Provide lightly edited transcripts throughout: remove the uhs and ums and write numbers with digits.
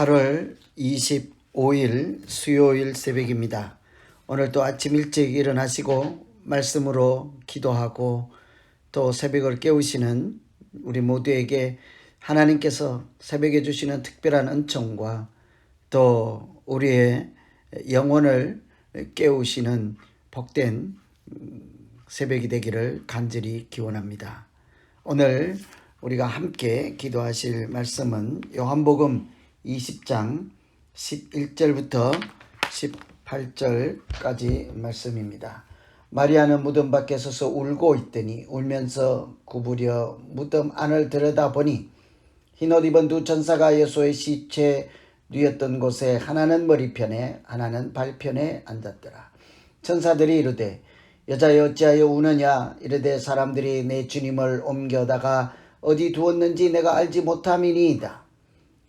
8월 25일 수요일 새벽입니다. 오늘도 아침 일찍 일어나시고 말씀으로 기도하고 또 새벽을 깨우시는 우리 모두에게 하나님께서 새벽에 주시는 특별한 은총과 또 우리의 영혼을 깨우시는 복된 새벽이 되기를 간절히 기원합니다. 오늘 우리가 함께 기도하실 말씀은 요한복음 20장 11절부터 18절까지 말씀입니다. 마리아는 무덤 밖에 서서 울고 있더니 울면서 구부려 무덤 안을 들여다보니 흰옷 입은 두 천사가 예수의 시체 뉘었던 곳에 하나는 머리편에 하나는 발편에 앉았더라. 천사들이 이르되 여자여 어찌하여 우느냐? 이르되 사람들이 내 주님을 옮겨다가 어디 두었는지 내가 알지 못함이니이다.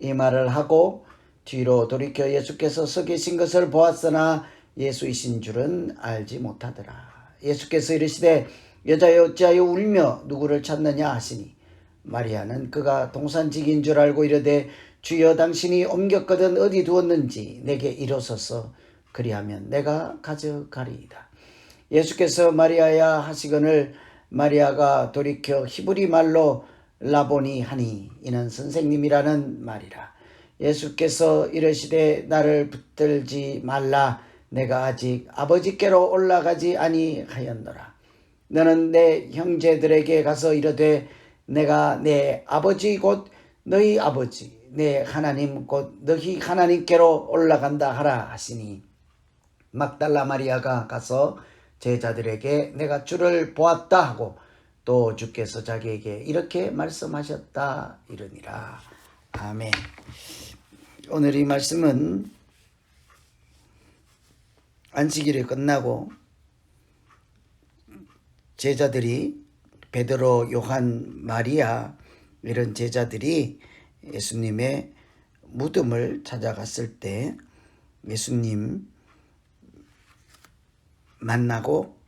이 말을 하고 뒤로 돌이켜 예수께서 서 계신 것을 보았으나 예수이신 줄은 알지 못하더라. 예수께서 이르시되 여자여 어찌하여 울며 누구를 찾느냐 하시니 마리아는 그가 동산직인 줄 알고 이르되 주여 당신이 옮겼거든 어디 두었는지 내게 이르소서 그리하면 내가 가져가리이다. 예수께서 마리아야 하시거늘 마리아가 돌이켜 히브리 말로 라보니 하니 이는 선생님이라는 말이라. 예수께서 이르시되 나를 붙들지 말라. 내가 아직 아버지께로 올라가지 아니하였노라. 너는 내 형제들에게 가서 이르되 내가 내 아버지 곧 너희 아버지 내 하나님 곧 너희 하나님께로 올라간다 하라 하시니 막달라 마리아가 가서 제자들에게 내가 주를 보았다 하고 또 주께서 자기에게 이렇게 말씀하셨다 이르니라. 아멘. 오늘 이 말씀은 안식일이 끝나고 제자들이 베드로, 요한, 마리아 이런 제자들이 예수님의 무덤을 찾아갔을 때 예수님 만나고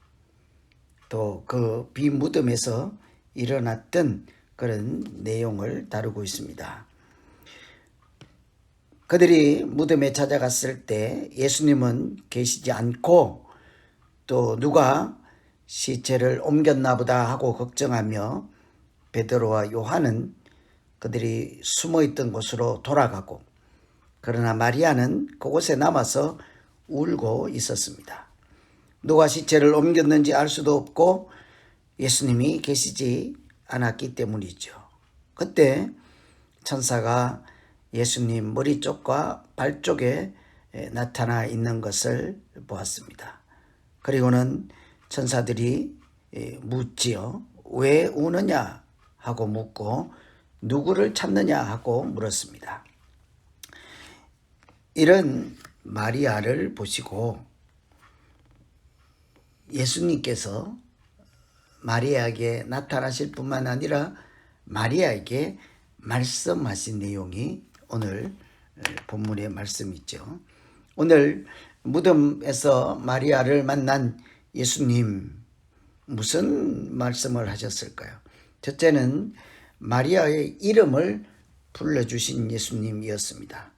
또 그 비무덤에서 일어났던 그런 내용을 다루고 있습니다. 그들이 무덤에 찾아갔을 때 예수님은 계시지 않고 또 누가 시체를 옮겼나 보다 하고 걱정하며 베드로와 요한은 그들이 숨어있던 곳으로 돌아가고 그러나 마리아는 그곳에 남아서 울고 있었습니다. 누가 시체를 옮겼는지 알 수도 없고 예수님이 계시지 않았기 때문이죠. 그때 천사가 예수님 머리 쪽과 발 쪽에 나타나 있는 것을 보았습니다. 그리고는 천사들이 묻지요. 왜 우느냐 하고 묻고 누구를 찾느냐 하고 물었습니다. 이런 마리아를 보시고 예수님께서 마리아에게 나타나실 뿐만 아니라 마리아에게 말씀하신 내용이 오늘 본문의 말씀이죠. 오늘 무덤에서 마리아를 만난 예수님 무슨 말씀을 하셨을까요? 첫째는 마리아의 이름을 불러주신 예수님이었습니다.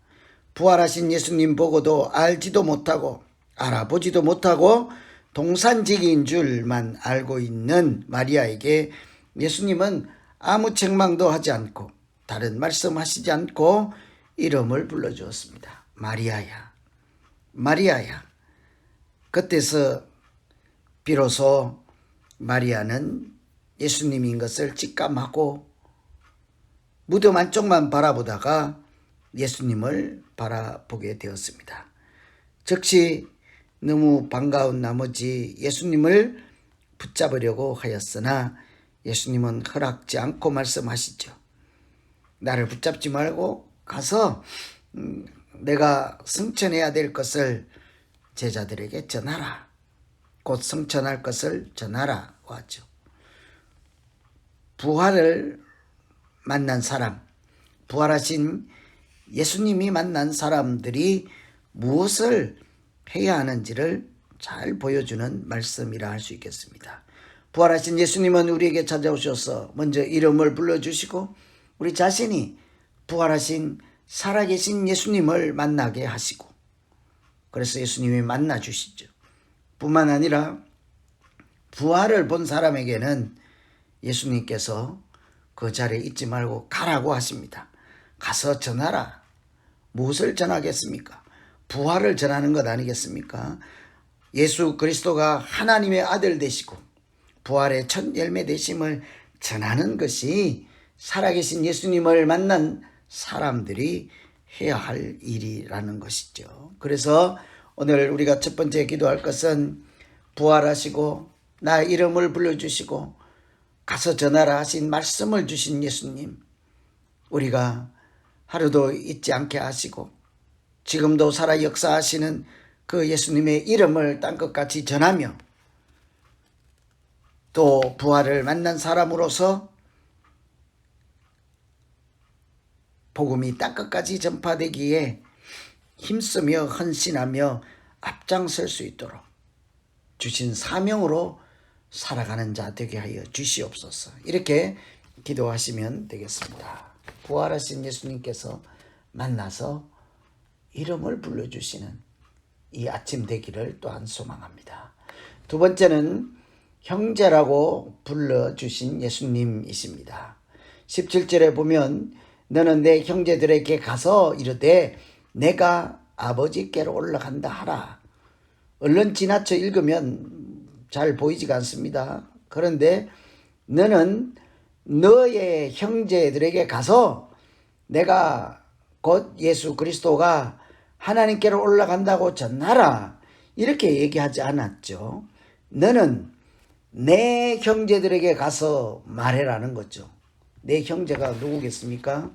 부활하신 예수님 보고도 알지도 못하고 알아보지도 못하고 동산직인 줄만 알고 있는 마리아에게 예수님은 아무 책망도 하지 않고 다른 말씀하시지 않고 이름을 불러주었습니다. 마리아야, 마리아야. 그때서 비로소 마리아는 예수님인 것을 직감하고 무덤 안쪽만 바라보다가 예수님을 바라보게 되었습니다. 즉시 너무 반가운 나머지 예수님을 붙잡으려고 하였으나 예수님은 허락지 않고 말씀하시죠. 나를 붙잡지 말고 가서 내가 승천해야 될 것을 제자들에게 전하라. 곧 승천할 것을 전하라 하죠. 부활을 만난 사람, 부활하신 예수님이 만난 사람들이 무엇을 해야 하는지를 잘 보여주는 말씀이라 할 수 있겠습니다. 부활하신 예수님은 우리에게 찾아오셔서 먼저 이름을 불러주시고 우리 자신이 부활하신 살아계신 예수님을 만나게 하시고, 그래서 예수님이 만나 주시죠. 뿐만 아니라 부활을 본 사람에게는 예수님께서 그 자리에 있지 말고 가라고 하십니다. 가서 전하라. 무엇을 전하겠습니까? 부활을 전하는 것 아니겠습니까? 예수 그리스도가 하나님의 아들 되시고 부활의 첫 열매 되심을 전하는 것이 살아계신 예수님을 만난 사람들이 해야 할 일이라는 것이죠. 그래서 오늘 우리가 첫 번째 기도할 것은 부활하시고 나의 이름을 불러주시고 가서 전하라 하신 말씀을 주신 예수님, 우리가 하루도 잊지 않게 하시고 지금도 살아 역사하시는 그 예수님의 이름을 땅끝까지 전하며 또 부활을 만난 사람으로서 복음이 땅끝까지 전파되기에 힘쓰며 헌신하며 앞장설 수 있도록 주신 사명으로 살아가는 자 되게 하여 주시옵소서. 이렇게 기도하시면 되겠습니다. 부활하신 예수님께서 만나서 이름을 불러주시는 이 아침 되기를 또한 소망합니다. 두 번째는 형제라고 불러주신 예수님이십니다. 17절에 보면 너는 내 형제들에게 가서 이르되 내가 아버지께로 올라간다 하라. 얼른 지나쳐 읽으면 잘 보이지가 않습니다. 그런데 너는 너의 형제들에게 가서 내가 곧 예수 그리스도가 하나님께로 올라간다고 전하라. 이렇게 얘기하지 않았죠. 너는 내 형제들에게 가서 말해라는 거죠. 내 형제가 누구겠습니까?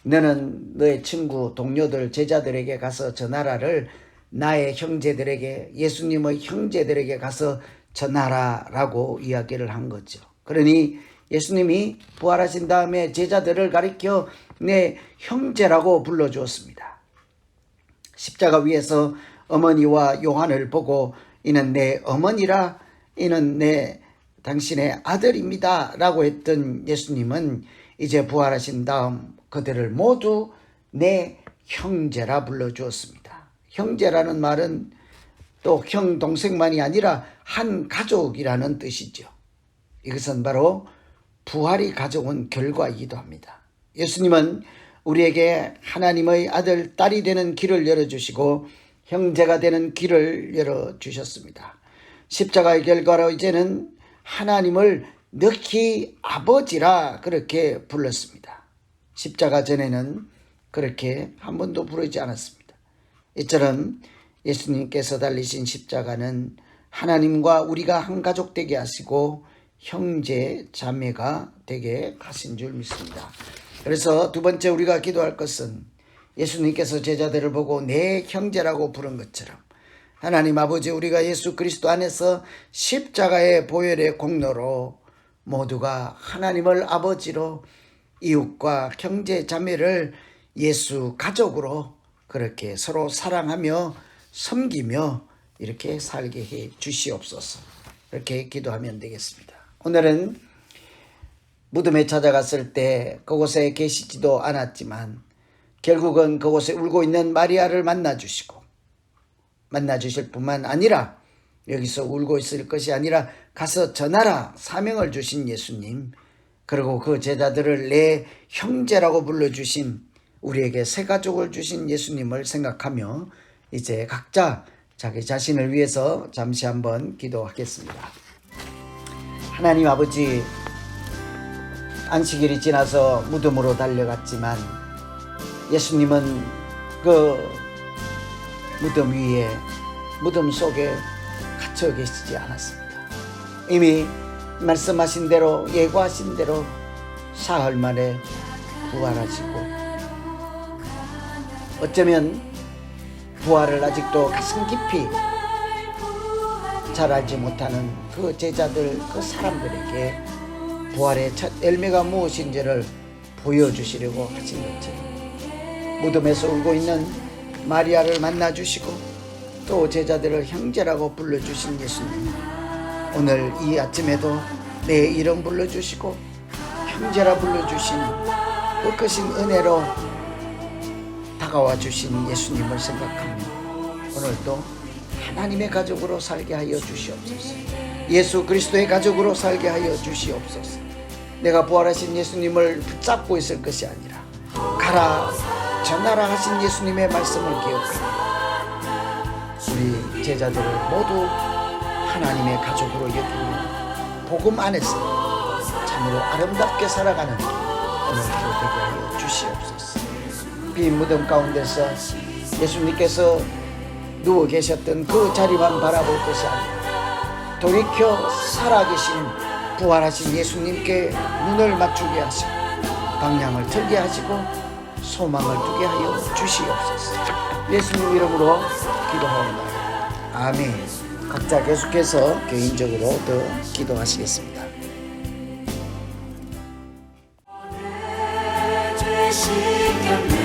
너는 너의 친구, 동료들, 제자들에게 가서 전하라를 나의 형제들에게, 예수님의 형제들에게 가서 전하라라고 이야기를 한 거죠. 그러니 예수님이 부활하신 다음에 제자들을 가리켜 내 형제라고 불러주었습니다. 십자가 위에서 어머니와 요한을 보고 이는 내 어머니라, 이는 내 당신의 아들입니다 라고 했던 예수님은 이제 부활하신 다음 그들을 모두 내 형제라 불러주었습니다. 형제라는 말은 또 형, 동생만이 아니라 한 가족이라는 뜻이죠. 이것은 바로 부활이 가져온 결과이기도 합니다. 예수님은 우리에게 하나님의 아들, 딸이 되는 길을 열어주시고 형제가 되는 길을 열어주셨습니다. 십자가의 결과로 이제는 하나님을 너희 아버지라 그렇게 불렀습니다. 십자가 전에는 그렇게 한 번도 부르지 않았습니다. 이처럼 예수님께서 달리신 십자가는 하나님과 우리가 한 가족 되게 하시고 형제 자매가 되게 하신 줄 믿습니다. 그래서 두 번째 우리가 기도할 것은 예수님께서 제자들을 보고 내 형제라고 부른 것처럼 하나님 아버지, 우리가 예수 그리스도 안에서 십자가의 보혈의 공로로 모두가 하나님을 아버지로 이웃과 형제 자매를 예수 가족으로 그렇게 서로 사랑하며 섬기며 이렇게 살게 해 주시옵소서. 이렇게 기도하면 되겠습니다. 오늘은 무덤에 찾아갔을 때 그곳에 계시지도 않았지만 결국은 그곳에 울고 있는 마리아를 만나주시고, 만나주실 뿐만 아니라 여기서 울고 있을 것이 아니라 가서 전하라 사명을 주신 예수님, 그리고 그 제자들을 내 형제라고 불러주신, 우리에게 새 가족을 주신 예수님을 생각하며 이제 각자 자기 자신을 위해서 잠시 한번 기도하겠습니다. 하나님 아버지, 안식일이 지나서 무덤으로 달려갔지만 예수님은 그 무덤 위에, 무덤 속에 갇혀 계시지 않았습니다. 이미 말씀하신 대로, 예고하신 대로 사흘 만에 부활하시고, 어쩌면 부활을 아직도 가슴 깊이 잘 알지 못하는 그 제자들, 그 사람들에게 부활의 첫 열매가 무엇인지를 보여주시려고 하신 것처럼 무덤에서 울고 있는 마리아를 만나주시고 또 제자들을 형제라고 불러주신 예수님, 오늘 이 아침에도 내 이름 불러주시고 형제라 불러주시는 그 크신 은혜로 다가와 주신 예수님을 생각하며 오늘도 하나님의 가족으로 살게 하여 주시옵소서. 예수 그리스도의 가족으로 살게 하여 주시옵소서. 내가 부활하신 예수님을 붙잡고 있을 것이 아니라 가라 전하라 하신 예수님의 말씀을 기억하며 우리 제자들을 모두 하나님의 가족으로 여기며 복음 안에서 참으로 아름답게 살아가는 오늘도 되게 하여 주시옵소서. 빈 무덤 가운데서 예수님께서 누워 계셨던 그 자리만 바라볼 것이 아니라 돌이켜 살아계신 부활하신 예수님께 눈을 맞추게 하시고 방향을 틀게 하시고 소망을 두게 하여 주시옵소서. 예수님 이름으로 기도하옵나이다. 아멘. 각자 계속해서 개인적으로 더 기도하시겠습니다. 죄 신경